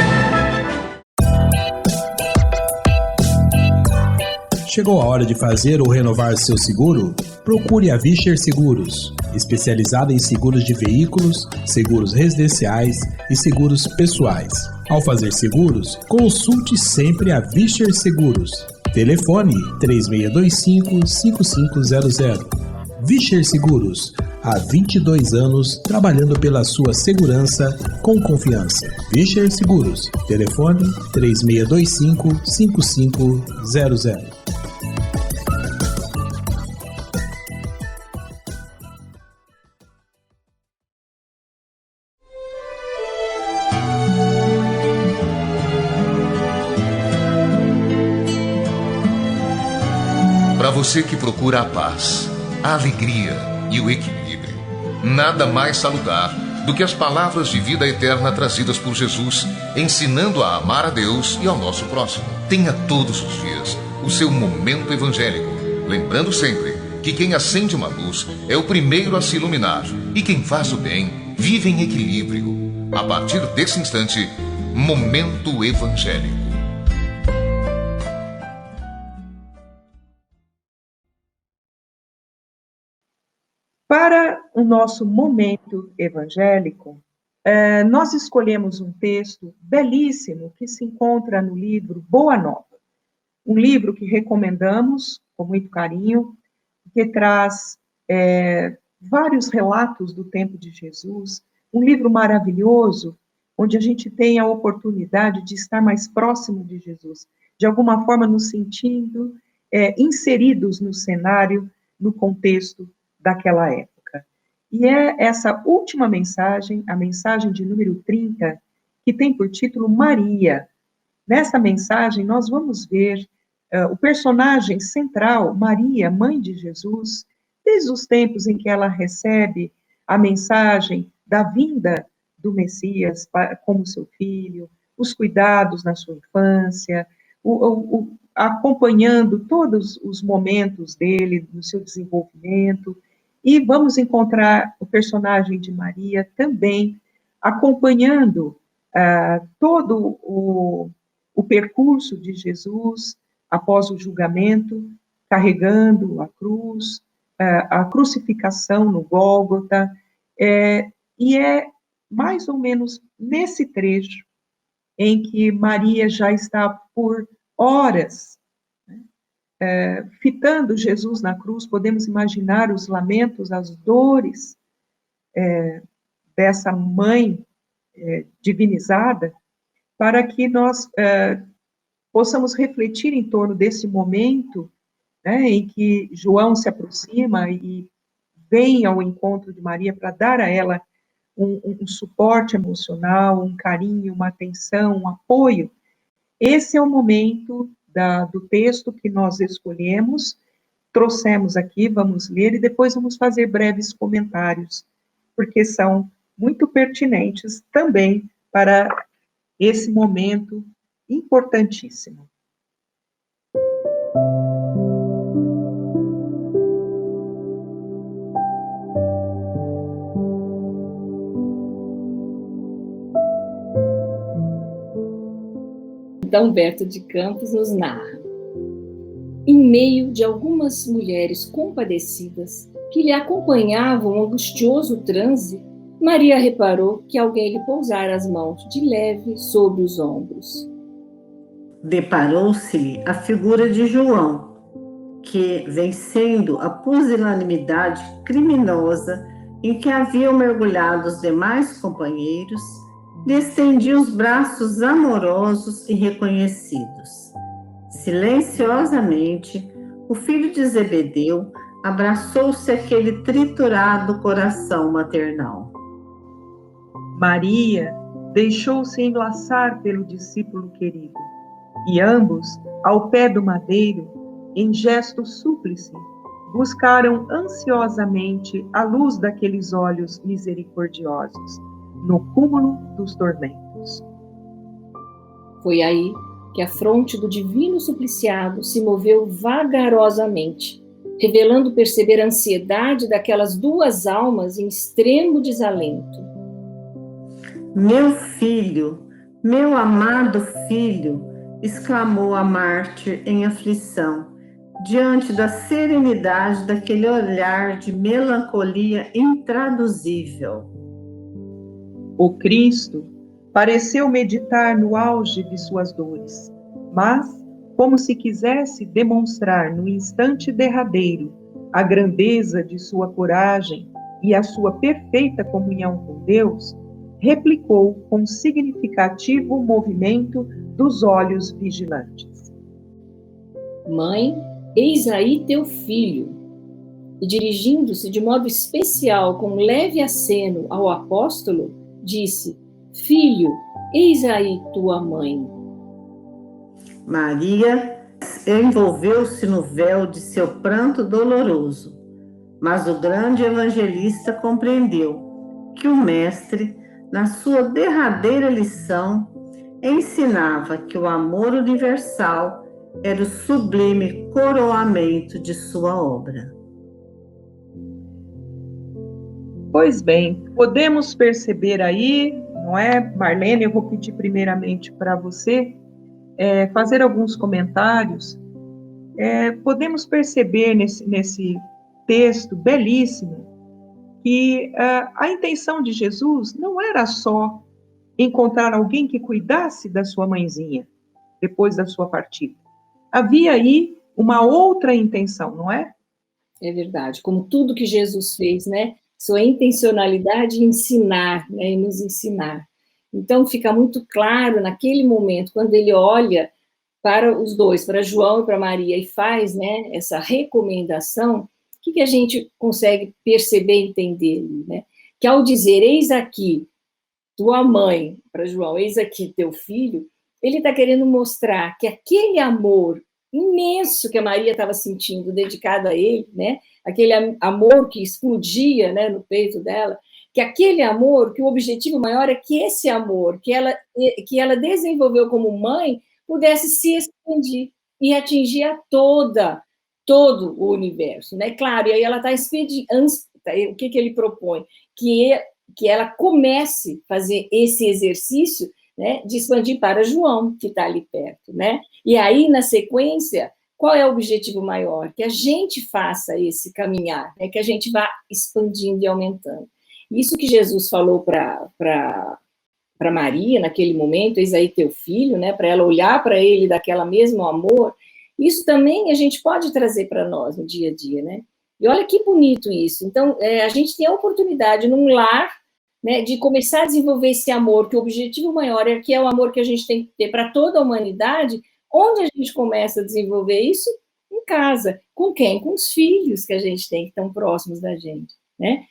S8: Chegou a hora de fazer ou renovar seu seguro? Procure a Vischer Seguros, especializada em seguros de veículos, seguros residenciais e seguros pessoais. Ao fazer seguros, consulte sempre a Vischer Seguros. Telefone 3625-5500. Vischer Seguros, há 22 anos trabalhando pela sua segurança com confiança. Vischer Seguros, telefone 3625-5500.
S7: Para você que procura a paz, a alegria e o equilíbrio, nada mais salutar do que as palavras de vida eterna trazidas por Jesus, ensinando a amar a Deus e ao nosso próximo. Tenha todos os dias o seu momento evangélico, lembrando sempre que quem acende uma luz é o primeiro a se iluminar e quem faz o bem vive em equilíbrio. A partir desse instante, Momento Evangélico.
S2: Para o nosso momento evangélico, nós escolhemos um texto belíssimo que se encontra no livro Boa Nova, um livro que recomendamos com muito carinho, que traz vários relatos do tempo de Jesus, um livro maravilhoso, onde a gente tem a oportunidade de estar mais próximo de Jesus, de alguma forma nos sentindo inseridos no cenário, no contexto daquela época. E é essa última mensagem, a mensagem de número 30, que tem por título Maria. Nessa mensagem, nós vamos ver o personagem central, Maria, mãe de Jesus, desde os tempos em que ela recebe a mensagem da vinda do Messias como seu filho, os cuidados na sua infância, acompanhando todos os momentos dele, no seu desenvolvimento. E vamos encontrar o personagem de Maria também acompanhando todo o percurso de Jesus após o julgamento, carregando a cruz, a crucificação no Gólgota, e é mais ou menos nesse trecho em que Maria já está por horas fitando Jesus na cruz. Podemos imaginar os lamentos, as dores dessa mãe divinizada, para que nós possamos refletir em torno desse momento, né, em que João se aproxima e vem ao encontro de Maria para dar a ela um suporte emocional, um carinho, uma atenção, um apoio. Esse é o momento do texto que nós escolhemos, trouxemos aqui, vamos ler e depois vamos fazer breves comentários, porque são muito pertinentes também para esse momento importantíssimo.
S3: Então, Humberto de Campos nos narra. Em meio de algumas mulheres compadecidas que lhe acompanhavam o angustioso transe, Maria reparou que alguém lhe pousara as mãos de leve sobre os ombros.
S4: Deparou-se-lhe a figura de João, que, vencendo a pusilanimidade criminosa em que haviam mergulhado os demais companheiros, lhe estendia os braços amorosos e reconhecidos. Silenciosamente, o filho de Zebedeu abraçou-se àquele triturado coração maternal.
S2: Maria deixou-se enlaçar pelo discípulo querido, e ambos, ao pé do madeiro, em gesto súplice, buscaram ansiosamente a luz daqueles olhos misericordiosos, no cúmulo dos tormentos.
S3: Foi aí que a fronte do divino supliciado se moveu vagarosamente, revelando perceber a ansiedade daquelas duas almas em extremo desalento.
S4: Meu filho, meu amado filho, exclamou a mártir em aflição, diante da serenidade daquele olhar de melancolia intraduzível.
S2: O Cristo pareceu meditar no auge de suas dores, mas, como se quisesse demonstrar no instante derradeiro a grandeza de sua coragem e a sua perfeita comunhão com Deus, replicou com significativo movimento dos olhos vigilantes:
S3: Mãe, eis aí teu filho. E dirigindo-se de modo especial, com leve aceno ao apóstolo, disse: Filho, eis aí tua mãe.
S4: Maria envolveu-se no véu de seu pranto doloroso, mas o grande evangelista compreendeu que o mestre, na sua derradeira lição, ensinava que o amor universal era o sublime coroamento de sua obra.
S2: Pois bem, podemos perceber aí, não é, Marlene? Eu vou pedir primeiramente para você fazer alguns comentários. Podemos perceber nesse texto belíssimo que a intenção de Jesus não era só encontrar alguém que cuidasse da sua mãezinha depois da sua partida. Havia aí uma outra intenção, não é?
S3: É verdade, como tudo que Jesus fez, né? Sua intencionalidade em ensinar, né? E nos ensinar. Então, fica muito claro naquele momento, quando ele olha para os dois, para João e para Maria, e faz, né, essa recomendação, o que a gente consegue perceber e entender, né? Que ao dizer, eis aqui tua mãe, para João, eis aqui teu filho, ele está querendo mostrar que aquele amor imenso que a Maria estava sentindo, dedicado a ele, né? Aquele amor que explodia, né, no peito dela, que aquele amor, que o objetivo maior é que esse amor que ela desenvolveu como mãe pudesse se expandir e atingir a todo o universo, né? Claro, e aí ela está o que ele propõe? Que ela comece a fazer esse exercício, né, de expandir para João, que está ali perto, né? E aí, na sequência, qual é o objetivo maior? Que a gente faça esse caminhar, né? Que a gente vá expandindo e aumentando. Isso que Jesus falou para Maria, naquele momento, eis aí teu filho, né? Para ela olhar para ele daquela mesmo amor, isso também a gente pode trazer para nós no dia a dia, né? E olha que bonito isso. Então, a gente tem a oportunidade, num lar, né, de começar a desenvolver esse amor, que o objetivo maior é o amor que a gente tem que ter para toda a humanidade. Onde a gente começa a desenvolver isso? Em casa. Com quem? Com os filhos que a gente tem, que estão próximos da gente, né?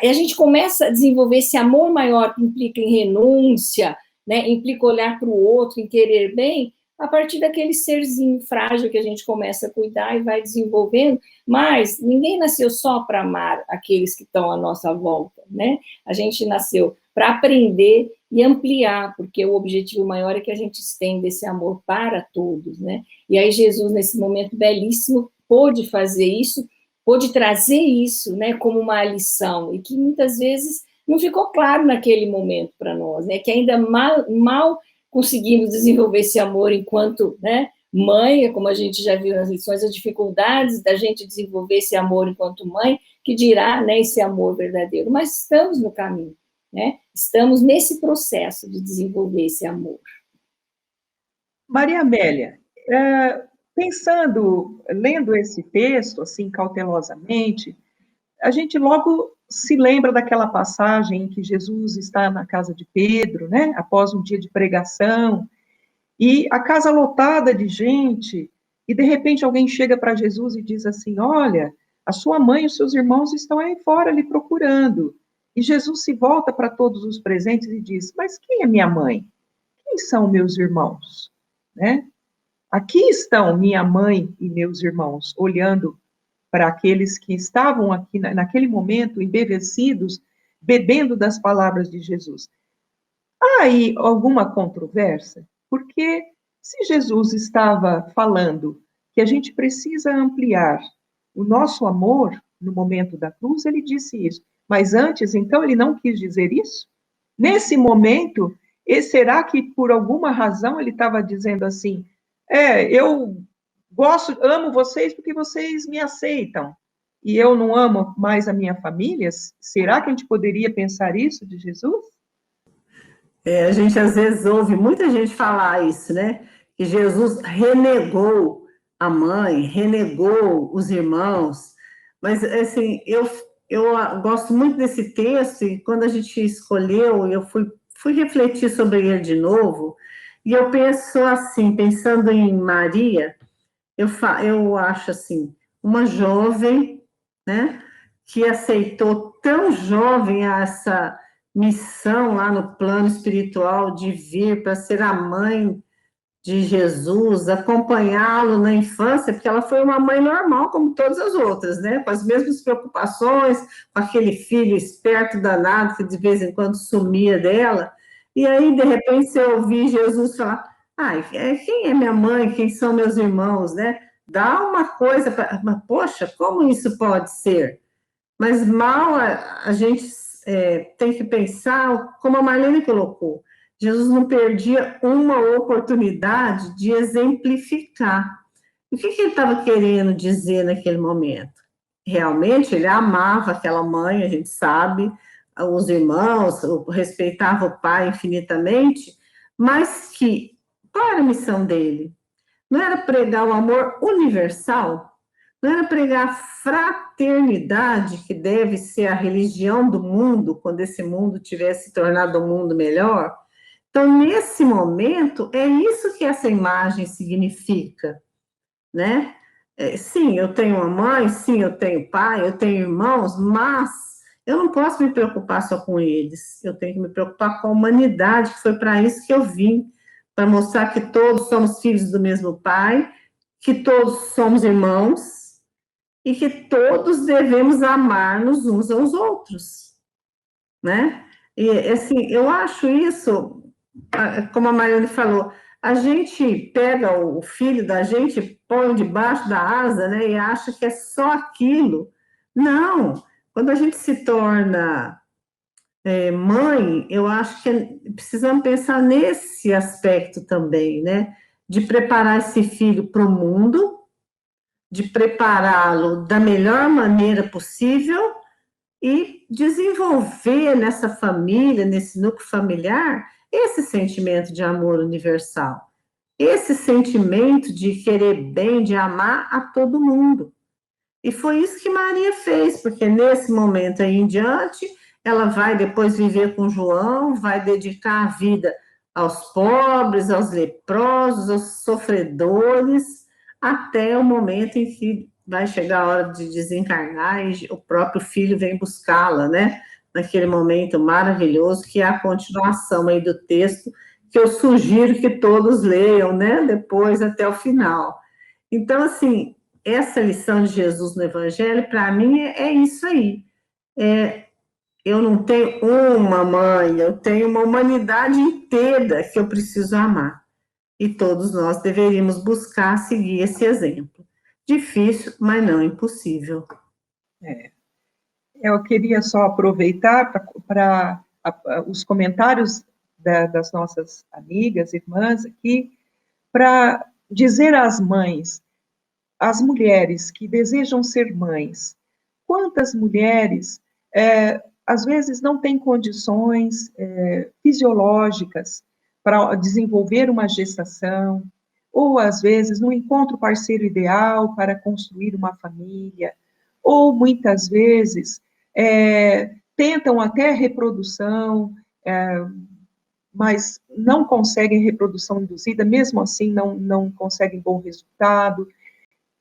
S3: E a gente começa a desenvolver esse amor maior, que implica em renúncia, né, implica olhar para o outro, em querer bem, a partir daquele serzinho frágil que a gente começa a cuidar e vai desenvolvendo. Mas ninguém nasceu só para amar aqueles que estão à nossa volta, né? A gente nasceu para aprender e ampliar, porque o objetivo maior é que a gente estenda esse amor para todos, né? E aí Jesus, nesse momento belíssimo, pôde fazer isso, pôde trazer isso, né, como uma lição, e que muitas vezes não ficou claro naquele momento para nós, né? Que ainda mal conseguimos desenvolver esse amor enquanto, né, mãe, como a gente já viu nas lições, as dificuldades da gente desenvolver esse amor enquanto mãe, que dirá, né, esse amor verdadeiro. Mas estamos no caminho, né? Estamos nesse processo de desenvolver esse amor.
S2: Maria Amélia, pensando, lendo esse texto, assim, cautelosamente, a gente logo se lembra daquela passagem em que Jesus está na casa de Pedro, né, após um dia de pregação, e a casa lotada de gente, e de repente alguém chega para Jesus e diz assim: olha, a sua mãe e os seus irmãos estão aí fora lhe procurando. E Jesus se volta para todos os presentes e diz: mas quem é minha mãe? Quem são meus irmãos? Né? Aqui estão minha mãe e meus irmãos, olhando para aqueles que estavam aqui naquele momento, embevecidos, bebendo das palavras de Jesus. Há aí alguma controvérsia? Porque se Jesus estava falando que a gente precisa ampliar o nosso amor no momento da cruz, ele disse isso. Mas antes, então, ele não quis dizer isso? Nesse momento, será que por alguma razão ele estava dizendo assim: eu amo vocês porque vocês me aceitam, e eu não amo mais a minha família? Será que a gente poderia pensar isso de Jesus?
S4: A gente às vezes ouve muita gente falar isso, né? Que Jesus renegou a mãe, renegou os irmãos. Mas, assim, eu gosto muito desse texto, e quando a gente escolheu, eu fui refletir sobre ele de novo, e eu penso assim, pensando em Maria, eu acho assim, uma jovem, né, que aceitou tão jovem essa missão lá no plano espiritual de vir para ser a mãe de Jesus, acompanhá-lo na infância, porque ela foi uma mãe normal, como todas as outras, né? Com as mesmas preocupações, com aquele filho esperto danado que de vez em quando sumia dela. E aí, de repente, você ouvir Jesus falar: quem é minha mãe? Quem são meus irmãos, né? Dá uma coisa para. Poxa, como isso pode ser? Mas mal a gente tem que pensar, como a Marlene colocou, Jesus não perdia uma oportunidade de exemplificar. O que ele estava querendo dizer naquele momento? Realmente, ele amava aquela mãe, a gente sabe, os irmãos, respeitava o pai infinitamente, mas qual era a missão dele? Não era pregar o amor universal? Não era pregar a fraternidade, que deve ser a religião do mundo, quando esse mundo tivesse se tornado um mundo melhor? Então, nesse momento, é isso que essa imagem significa, né? Sim, eu tenho uma mãe, sim, eu tenho pai, eu tenho irmãos, mas eu não posso me preocupar só com eles. Eu tenho que me preocupar com a humanidade, que foi para isso que eu vim, para mostrar que todos somos filhos do mesmo pai, que todos somos irmãos e que todos devemos amar-nos uns aos outros, né? E, assim, eu acho isso, como a Mariane falou, a gente pega o filho da gente, põe debaixo da asa, né, e acha que é só aquilo. Não, quando a gente se torna mãe, eu acho que precisamos pensar nesse aspecto também, né, de preparar esse filho para o mundo, de prepará-lo da melhor maneira possível e desenvolver nessa família, nesse núcleo familiar, esse sentimento de amor universal, esse sentimento de querer bem, de amar a todo mundo. E foi isso que Maria fez, porque nesse momento aí em diante, ela vai depois viver com João, vai dedicar a vida aos pobres, aos leprosos, aos sofredores, até o momento em que vai chegar a hora de desencarnar e o próprio filho vem buscá-la, né? Naquele momento maravilhoso, que é a continuação aí do texto, que eu sugiro que todos leiam, né? Depois até o final. Então, assim, essa lição de Jesus no Evangelho, para mim, é isso aí. Eu não tenho uma mãe, eu tenho uma humanidade inteira que eu preciso amar. E todos nós deveríamos buscar seguir esse exemplo. Difícil, mas não impossível.
S2: Eu queria só aproveitar para os comentários das nossas amigas, irmãs aqui, para dizer às mães, às mulheres que desejam ser mães, quantas mulheres, às vezes, não têm condições fisiológicas para desenvolver uma gestação, ou, às vezes, não encontram o parceiro ideal para construir uma família, ou, muitas vezes, tentam até reprodução, mas não conseguem reprodução induzida, mesmo assim não conseguem bom resultado.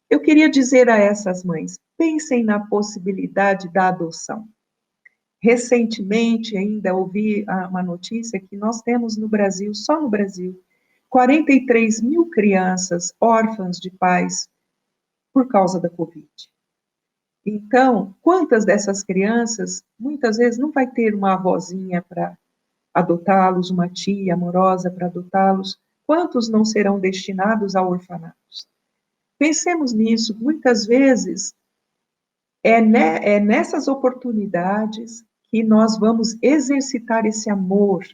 S2: Eu queria dizer a essas mães, pensem na possibilidade da adoção. Recentemente, ainda ouvi uma notícia que nós temos no Brasil, só no Brasil, 43 mil crianças órfãs de pais por causa da Covid. Então, quantas dessas crianças, muitas vezes, não vai ter uma avózinha para adotá-los, uma tia amorosa para adotá-los? Quantos não serão destinados a orfanatos? Pensemos nisso, muitas vezes é nessas oportunidades que nós vamos exercitar esse amor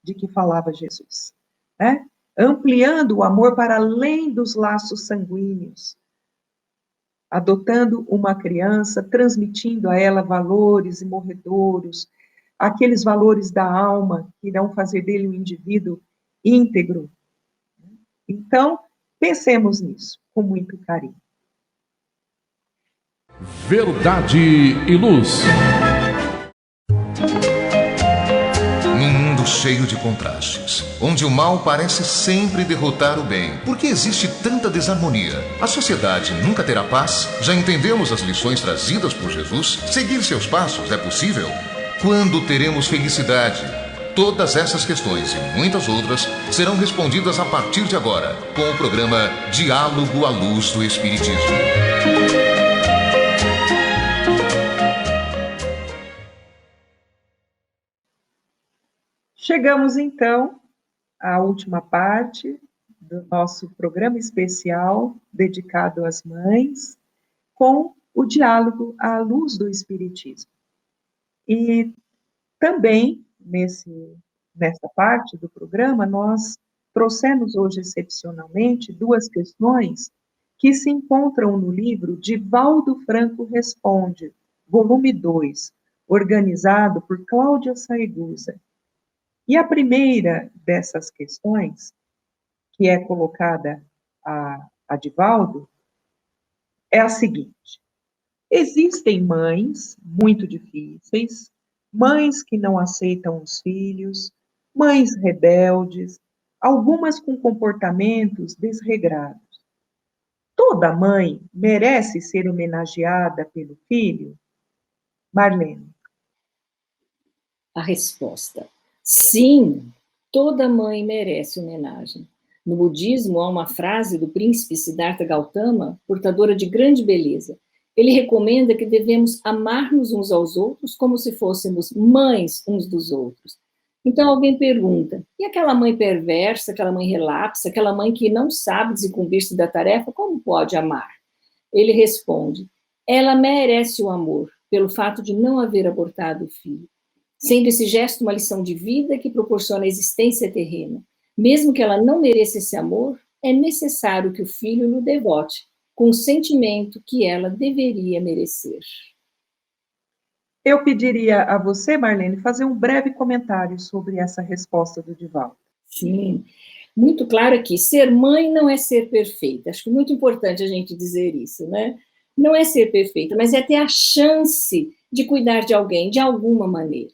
S2: de que falava Jesus, né? Ampliando o amor para além dos laços sanguíneos, adotando uma criança, transmitindo a ela valores imorredouros, aqueles valores da alma que irão fazer dele um indivíduo íntegro. Então, pensemos nisso com muito carinho.
S1: Verdade e Luz.
S7: Num mundo cheio de contrastes, onde o mal parece sempre derrotar o bem, por que existe tanta desarmonia? A sociedade nunca terá paz? Já entendemos as lições trazidas por Jesus? Seguir seus passos é possível? Quando teremos felicidade? Todas essas questões e muitas outras serão respondidas a partir de agora, com o programa Diálogo à Luz do Espiritismo.
S2: Chegamos, então, à última parte do nosso programa especial dedicado às mães, com o diálogo à luz do Espiritismo. E também, nessa parte do programa, nós trouxemos hoje, excepcionalmente, duas questões que se encontram no livro Divaldo Franco Responde, volume 2, organizado por Cláudia Saegusa. E a primeira dessas questões, que é colocada a Divaldo, é a seguinte: existem mães muito difíceis, mães que não aceitam os filhos, mães rebeldes, algumas com comportamentos desregrados. Toda mãe merece ser homenageada pelo filho? Marlene.
S3: A resposta: sim, toda mãe merece homenagem. No budismo, há uma frase do príncipe Siddhartha Gautama, portadora de grande beleza. Ele recomenda que devemos amar-nos uns aos outros como se fôssemos mães uns dos outros. Então alguém pergunta, e aquela mãe perversa, aquela mãe relapsa, aquela mãe que não sabe desincumbir-se da tarefa, como pode amar? Ele responde, ela merece o amor, pelo fato de não haver abortado o filho. Sendo esse gesto uma lição de vida que proporciona a existência terrena. Mesmo que ela não mereça esse amor, é necessário que o filho lhe devote, com o sentimento que ela deveria merecer.
S2: Eu pediria a você, Marlene, fazer um breve comentário sobre essa resposta do Divaldo.
S3: Sim, muito claro aqui, ser mãe não é ser perfeita. Acho que é muito importante a gente dizer isso, né? Não é ser perfeita, mas é ter a chance de cuidar de alguém, de alguma maneira.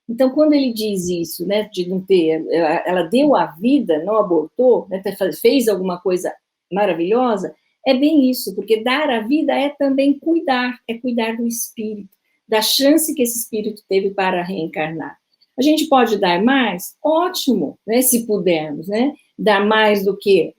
S3: Então, quando ele diz isso, né, de não ter, ela deu a vida, não abortou, né, fez alguma coisa maravilhosa, é bem isso, porque dar a vida é também cuidar, é cuidar do espírito, da chance que esse espírito teve para reencarnar. A gente pode dar mais? Ótimo, né, se pudermos, né, dar mais do que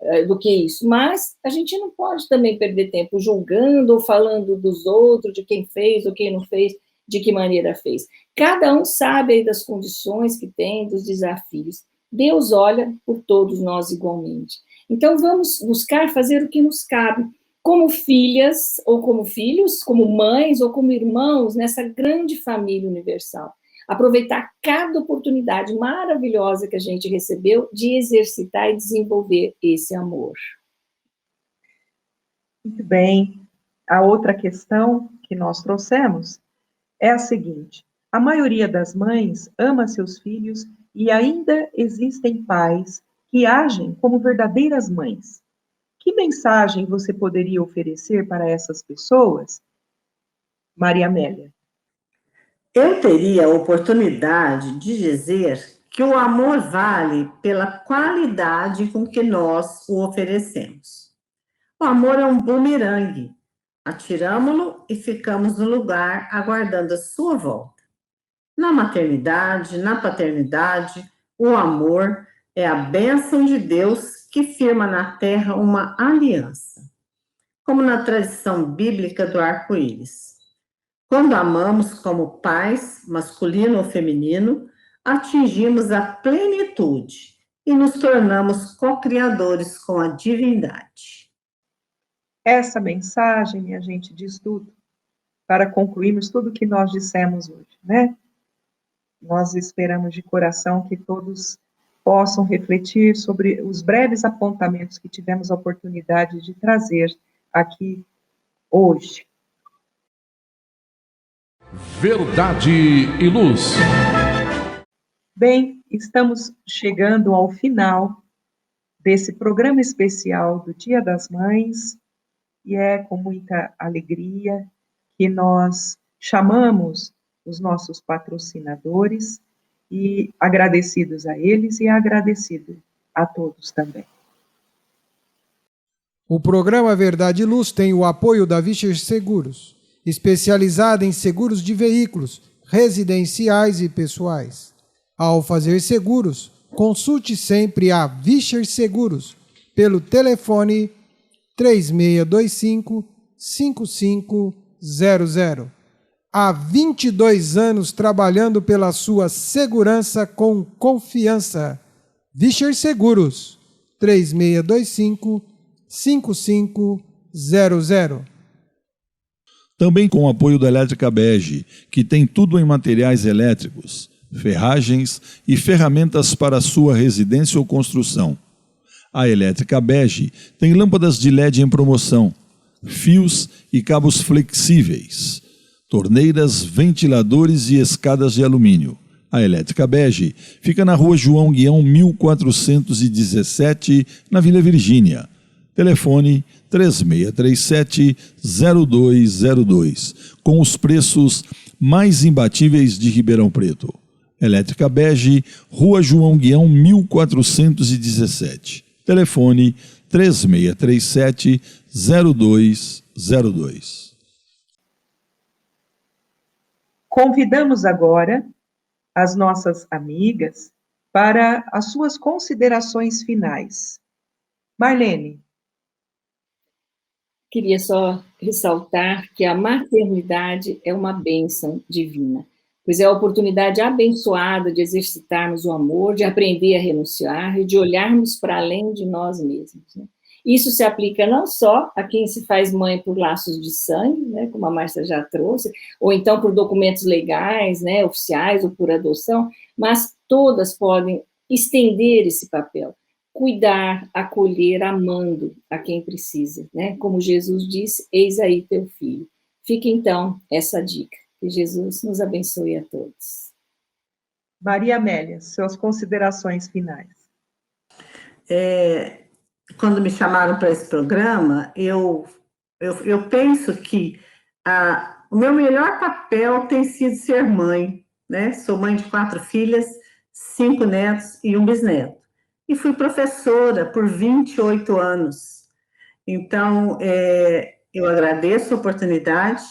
S3: isso, mas a gente não pode também perder tempo julgando ou falando dos outros, de quem fez ou quem não fez, de que maneira fez. Cada um sabe aí das condições que tem, dos desafios. Deus olha por todos nós igualmente. Então, vamos buscar fazer o que nos cabe, como filhas, ou como filhos, como mães, ou como irmãos, nessa grande família universal. Aproveitar cada oportunidade maravilhosa que a gente recebeu de exercitar e desenvolver esse amor.
S2: Muito bem. A outra questão que nós trouxemos é a seguinte: a maioria das mães ama seus filhos e ainda existem pais que agem como verdadeiras mães. Que mensagem você poderia oferecer para essas pessoas, Maria Amélia?
S4: Eu teria a oportunidade de dizer que o amor vale pela qualidade com que nós o oferecemos. O amor é um bumerangue. Atiramo-lo e ficamos no lugar aguardando a sua volta. Na maternidade, na paternidade, o amor é a bênção de Deus que firma na terra uma aliança, como na tradição bíblica do arco-íris. Quando amamos como pais, masculino ou feminino, atingimos a plenitude e nos tornamos co-criadores com a divindade.
S2: Essa mensagem, minha gente, diz tudo, para concluirmos tudo o que nós dissemos hoje, né? Nós esperamos de coração que todos possam refletir sobre os breves apontamentos que tivemos a oportunidade de trazer aqui hoje.
S1: Verdade e Luz.
S2: Bem, estamos chegando ao final desse programa especial do Dia das Mães, e é com muita alegria que nós chamamos os nossos patrocinadores, e agradecidos a eles e agradecido a todos também.
S5: O programa Verdade e Luz tem o apoio da Vischer Seguros, especializada em seguros de veículos, residenciais e pessoais. Ao fazer seguros, consulte sempre a Vischer Seguros pelo telefone 3625-5500. Há 22 anos trabalhando pela sua segurança com confiança. Vischer Seguros, 3625-5500.
S6: Também com o apoio da Elétrica Bege, que tem tudo em materiais elétricos, ferragens e ferramentas para sua residência ou construção. A Elétrica Bege tem lâmpadas de LED em promoção, fios e cabos flexíveis, torneiras, ventiladores e escadas de alumínio. A Elétrica Bege fica na Rua João Guião 1417, na Vila Virgínia. Telefone 3637-0202, com os preços mais imbatíveis de Ribeirão Preto. Elétrica Bege, Rua João Guião 1417. Telefone 3637-0202.
S2: Convidamos agora as nossas amigas para as suas considerações finais. Marlene.
S3: Queria só ressaltar que a maternidade é uma bênção divina, pois é a oportunidade abençoada de exercitarmos o amor, de aprender a renunciar e de olharmos para além de nós mesmos, né? Isso se aplica não só a quem se faz mãe por laços de sangue, né, como a Márcia já trouxe, ou então por documentos legais, né, oficiais ou por adoção, mas todas podem estender esse papel, cuidar, acolher, amando a quem precisa, né? Como Jesus disse, eis aí teu filho. Fica então essa dica. Que Jesus nos abençoe a todos.
S2: Maria Amélia, suas considerações finais.
S4: Quando me chamaram para esse programa, eu penso que o meu melhor papel tem sido ser mãe, né? Sou mãe de 4 filhas, 5 netos e um bisneto. E fui professora por 28 anos. Então, eu agradeço a oportunidade,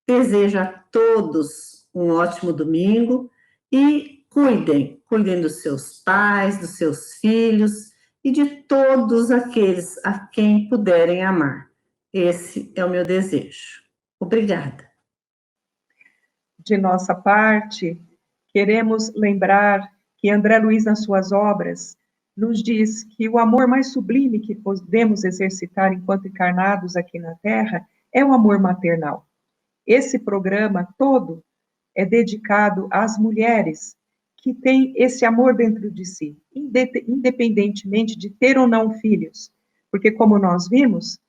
S4: desejo a todos um ótimo domingo e cuidem dos seus pais, dos seus filhos e de todos aqueles a quem puderem amar. Esse é o meu desejo. Obrigada.
S2: De nossa parte, queremos lembrar que André Luiz, nas suas obras, nos diz que o amor mais sublime que podemos exercitar enquanto encarnados aqui na Terra é o amor maternal. Esse programa todo é dedicado às mulheres que têm esse amor dentro de si, independentemente de ter ou não filhos, porque como nós vimos,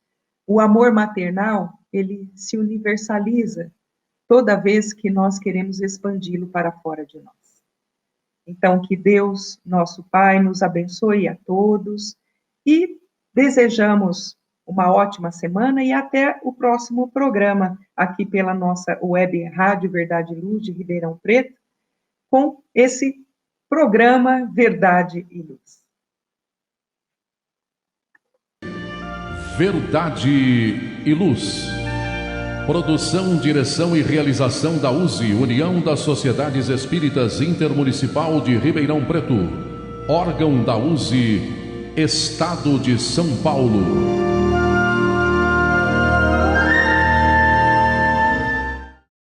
S2: O amor maternal, ele se universaliza toda vez que nós queremos expandi-lo para fora de nós. Então, que Deus, nosso Pai, nos abençoe a todos e desejamos uma ótima semana e até o próximo programa aqui pela nossa web Rádio Verdade e Luz de Ribeirão Preto, com esse programa Verdade e Luz.
S1: Verdade e Luz. Produção, direção e realização da USE, União das Sociedades Espíritas Intermunicipal de Ribeirão Preto. Órgão da USE, Estado de São Paulo.